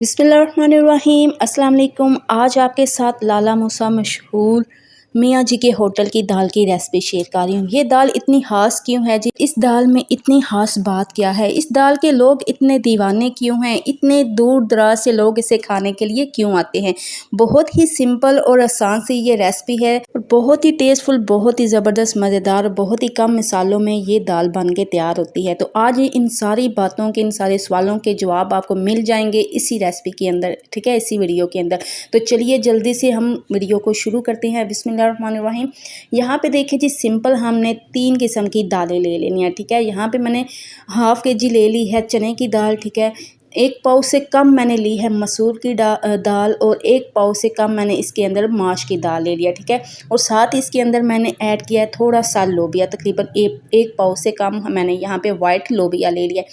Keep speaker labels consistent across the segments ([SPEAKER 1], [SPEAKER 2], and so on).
[SPEAKER 1] बिस्मिल्लाहिर्रहमानिर्रहीम अस्सलाम वालेकुम। आज आपके साथ लाला मूसा मशहूर मियाँ जी के होटल की दाल की रेसिपी शेयर कर रही हूँ। ये दाल इतनी ख़ास क्यों है जी? इस दाल में इतनी ख़ास बात क्या है? इस दाल के लोग इतने दीवाने क्यों हैं? इतने दूर दराज से लोग इसे खाने के लिए क्यों आते हैं? बहुत ही सिंपल और आसान सी ये रेसिपी है और बहुत ही टेस्टफुल, बहुत ही ज़बरदस्त, मज़ेदार, बहुत ही कम मिसालों में ये दाल बन के तैयार होती है। तो आज इन सारी बातों के, इन सारे सवालों के जवाब आपको मिल जाएंगे इसी रेसिपी के अंदर, ठीक है, इसी वीडियो के अंदर। तो चलिए जल्दी से हम वीडियो को शुरू करते हैं। बिस्मिल्लाहिर्रहमानिर्रहीम। यहाँ पे देखिए जी, सिंपल हमने 3 किस्म की दालें ले लेनी है, ठीक है। यहाँ पे मैंने हाफ़ के जी ले ली है चने की दाल, ठीक है। 1 पाव से कम मैंने ली है मसूर की दाल और 1 पाव से कम मैंने इसके अंदर माश की दाल ले लिया, ठीक है। और साथ ही इसके अंदर मैंने ऐड किया है थोड़ा सा लोबिया, तकरीबन 1 पाव से कम मैंने यहाँ पे वाइट लोबिया ले लिया।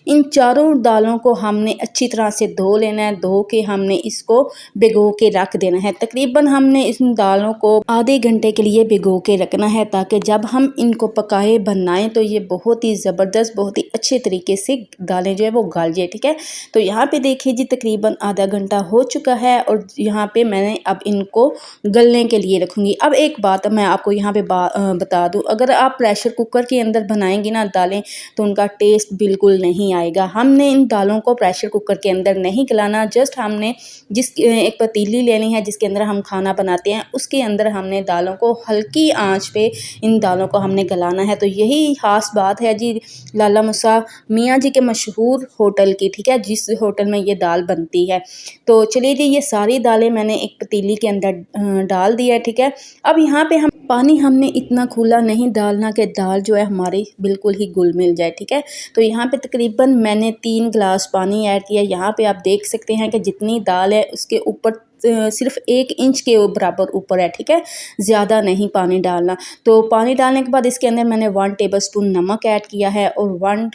[SPEAKER 1] इन चारों दालों को हमने अच्छी तरह से धो लेना है। धो के हमने इसको भिगो के रख देना है। तकरीबन हमने इन दालों को आधे घंटे के लिए भिगो के रखना है, ताकि जब हम इनको पकाए बनाएं तो ये बहुत ही ज़बरदस्त, बहुत ही अच्छे तरीके से दालें जो है वो गल जाए, ठीक है। तो यहाँ पे देखिए जी, तकरीबन आधा घंटा हो चुका है और यहाँ पे मैंने अब इनको गलने के लिए रखूँगी। अब एक बात मैं आपको यहाँ पे बता दूँ, अगर आप प्रेशर कुकर के अंदर बनाएंगी ना दालें तो उनका टेस्ट बिल्कुल नहीं आएगा। हमने इन दालों को प्रेशर कुकर के अंदर नहीं गलाना, जस्ट हमने एक पतीली लेनी है जिसके अंदर हम खाना बनाते हैं, उसके अंदर हमने दालों को हल्की आंच पे इन दालों को हमने गलाना है। तो यही ख़ास बात है जी लाला मूसा मियाँ जी के मशहूर होटल की, ठीक है, जिस होटल में ये दाल बनती है। तो चलिए जी, ये सारी दालें मैंने एक पतीली के अंदर डाल दिया है, ठीक है। अब यहाँ पे हम पानी हमने इतना खुला नहीं डालना कि दाल जो है हमारी बिल्कुल ही घुल मिल जाए, ठीक है। तो यहाँ पे तकरीबन मैंने 3 गिलास पानी ऐड किया। यहाँ पे आप देख सकते हैं कि जितनी दाल है उसके ऊपर सिर्फ 1 इंच के बराबर ऊपर है, ठीक है, ज़्यादा नहीं पानी डालना। तो पानी डालने के बाद इसके अंदर मैंने 1 टेबलस्पून नमक ऐड किया है और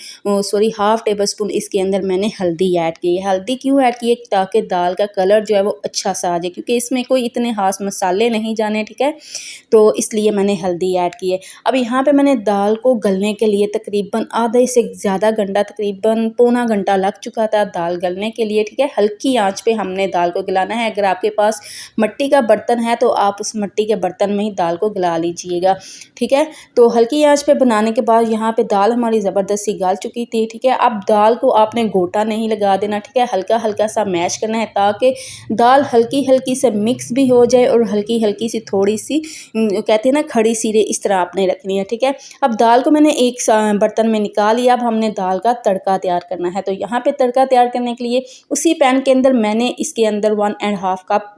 [SPEAKER 1] हाफ़ टेबलस्पून इसके अंदर मैंने हल्दी ऐड की है। हल्दी क्यों ऐड की है? ताकि दाल का कलर जो है वो अच्छा सा आ जाए, क्योंकि इसमें कोई इतने ख़ास मसाले नहीं जाने, ठीक है, तो इसलिए मैंने हल्दी ऐड की है। अब यहाँ पे मैंने दाल को गलने के लिए तकरीबन आधे से ज़्यादा घंटा, तकरीबन पौना घंटा लग चुका था दाल गलने के लिए, ठीक है। हल्की आंच पे हमने दाल को गलाना है। अगर आपके पास मिट्टी का बर्तन है तो आप उस मिट्टी के बर्तन में ही दाल को गला लीजिएगा, ठीक है। तो हल्की आंच पे बनाने के बाद यहाँ पे दाल हमारी ज़बरदस्त सी गल चुकी थी, ठीक है। अब दाल को आपने गोटा नहीं लगा देना, ठीक है, हल्का हल्का सा मैश करना है ताकि दाल हल्की हल्की से मिक्स भी हो जाए और हल्की हल्की सी थोड़ी सी कहते हैं ना खड़ी सिरे, इस तरह आपने रखनी है, ठीक है। अब दाल को मैंने एक बर्तन में निकाल लिया। अब हमने दाल का तड़का तैयार करना है। तो यहाँ पे तड़का तैयार करने के लिए उसी पैन के अंदर मैंने इसके अंदर 1.5 कप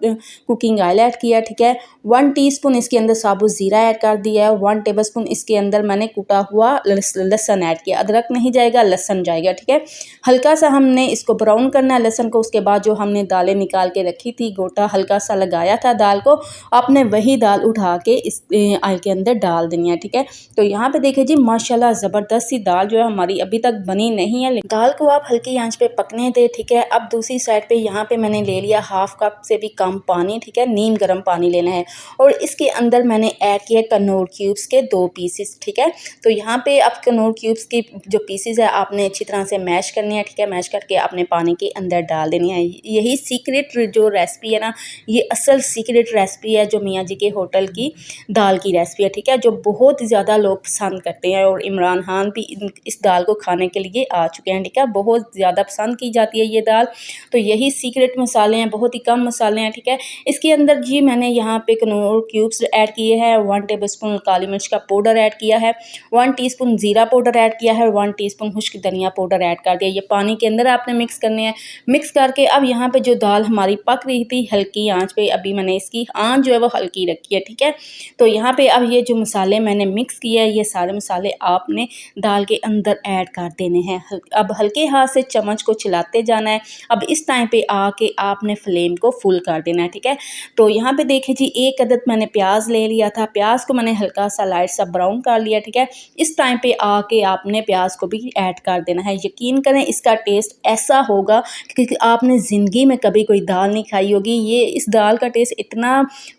[SPEAKER 1] कुकिंग ऑयल ऐड किया, ठीक है। 1 टीस्पून इसके अंदर साबुत ज़ीरा ऐड कर दिया है। 1 टेबलस्पून इसके अंदर मैंने कुटा हुआ लहसुन ऐड किया। अदरक नहीं जाएगा, लहसुन जाएगा, ठीक है। हल्का सा हमने इसको ब्राउन करना है लहसुन को। उसके बाद जो हमने दालें निकाल के रखी थी, गोटा हल्का सा लगाया था दाल को, आपने वही दाल उठा के इस ऑयल के अंदर डाल देनी है, ठीक है। तो यहाँ पे देखिए जी, माशाल्लाह ज़बरदस्त सी दाल जो है हमारी अभी तक बनी नहीं है। दाल को आप हल्की आंच पे पकने दें, ठीक है। अब दूसरी साइड पे यहाँ पे मैंने ले लिया हाफ़ कप से भी कम पानी, ठीक है, नीम गर्म पानी लेना है और इसके अंदर मैंने ऐड किया कनौर क्यूब्स के 2 पीसेस, ठीक है। तो यहाँ पे अब कनौर क्यूब्स की जो पीसेस है आपने अच्छी तरह से मैश करनी है, ठीक है। मैश करके आपने पानी के अंदर डाल देनी है। यही सीक्रेट जो रेसिपी है ना, ये असल सीक्रेट रेसिपी है जो मियाँ जी के होटल की दाल की रेसिपी है, ठीक है, जो बहुत ज़्यादा लोग पसंद करते हैं और इमरान खान भी इस दाल को खाने के लिए आ चुके हैं, ठीक है। बहुत ज़्यादा पसंद की जाती है ये दाल। तो यही सीक्रेट मसाले हैं, बहुत ही कम मसाले हैं, ठीक है। इसके अंदर जी मैंने यहाँ पे कनौर क्यूब्स ऐड किए हैं, 1 टेबलस्पून काली मिर्च का पाउडर ऐड किया है, 1 टीस्पून ज़ीरा पाउडर ऐड किया है, 1 टीस्पून खुश्क धनिया पाउडर ऐड कर दिया। ये पानी के अंदर आपने मिक्स करने हैं। मिक्स करके अब यहाँ पे जो दाल हमारी पक रही थी हल्की आंच पे, अभी मैंने इसकी आंच जो है वो हल्की रखी है, ठीक है। तो यहाँ पे अब ये जो मसाले मैंने मिक्स किया है, ये सारे मसाले आपने दाल के अंदर ऐड कर देने हैं। अब हल्के हाथ से चम्मच को चलाते जाना है। अब इस टाइम पे आके आपने फ्लेम को फुल फुल कर देना है, ठीक है। तो यहाँ पे देखिए जी, एक अदद मैंने प्याज ले लिया था, प्याज को मैंने हल्का सा लाइट सा ब्राउन कर लिया, ठीक है। इस टाइम पे आके आपने प्याज को भी ऐड कर देना है। यकीन करें इसका टेस्ट ऐसा होगा क्योंकि आपने ज़िंदगी में कभी कोई दाल नहीं खाई होगी। ये इस दाल का टेस्ट इतना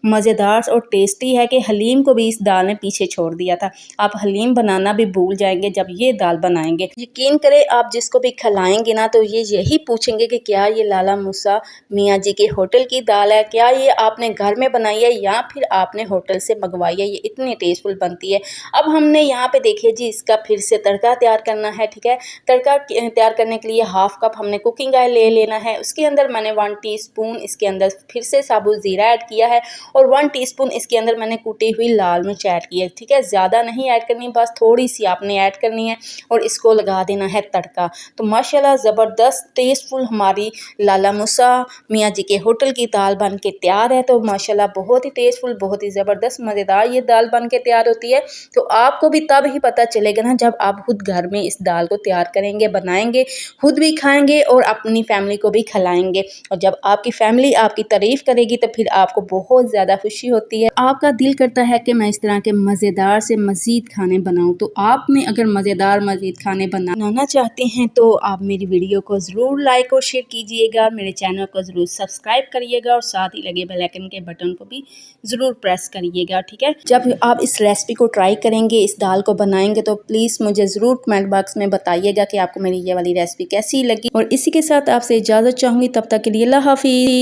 [SPEAKER 1] मज़ेदार और टेस्टी है कि हलीम को भी इस दाल ने पीछे छोड़ दिया था। आप हलीम बनाना भी भूल जाएंगे जब ये दाल बनाएंगे। यकीन करें आप जिसको भी खिलाएंगे ना तो ये यही पूछेंगे कि क्या ये लाला मूसा मियाँ जी के होटल की दाल है, क्या ये आपने घर में बनाई है या फिर आपने होटल से मंगवाई है। ये इतनी टेस्टफुल बनती है। अब हमने यहाँ पे देखिए जी इसका फिर से तड़का तैयार करना है, ठीक है। तड़का तैयार करने के लिए हाफ कप हमने कुकिंग ऑयल ले लेना है। उसके अंदर मैंने 1 टीस्पून इसके अंदर फिर से साबुत ज़ीरा ऐड किया है और 1 टीस्पून इसके अंदर मैंने कुटी हुई लाल मिर्च ऐड की है, ठीक है। ज़्यादा नहीं ऐड करनी, बस थोड़ी सी आपने ऐड करनी है और इसको लगा देना है तड़का। तो माशाल्लाह ज़बरदस्त टेस्टफुल हमारी लाला मूसा मियाँ जी के होटल की दाल बन के तैयार है। तो माशाल्लाह बहुत ही टेस्टफुल, बहुत ही ज़बरदस्त मज़ेदार ये दाल बन के तैयार होती है। तो आपको भी तब ही पता चलेगा ना जब आप खुद घर में इस दाल को तैयार करेंगे, बनाएंगे, खुद भी खाएंगे और अपनी फैमिली को भी खिलाएंगे। और जब आपकी फैमिली आपकी तारीफ़ करेगी तो फिर आपको बहुत ज़्यादा खुशी होती है। आपका दिल करता है कि मैं इस तरह के मज़ेदार से मज़ीद खाने बनाऊँ। तो आपने अगर मज़ेदार मज़ीद खाने बनाना चाहते हैं तो आप मेरी वीडियो को ज़रूर लाइक और शेयर कीजिएगा, मेरे चैनल को ज़रूर सब्सक्राइब करिएगा और साथ ही लगे बेल आइकन के बटन को भी ज़रूर प्रेस करिएगा, ठीक है। जब आप इस रेसिपी को ट्राई करेंगे, इस दाल को बनाएंगे तो प्लीज़ मुझे ज़रूर कमेंट बॉक्स में बताइएगा कि आपको मेरी ये वाली रेसिपी कैसी लगी। और इसी के साथ आपसे इजाज़त चाहूँगी, तब तक के लिए अल्लाह हाफ़िज़।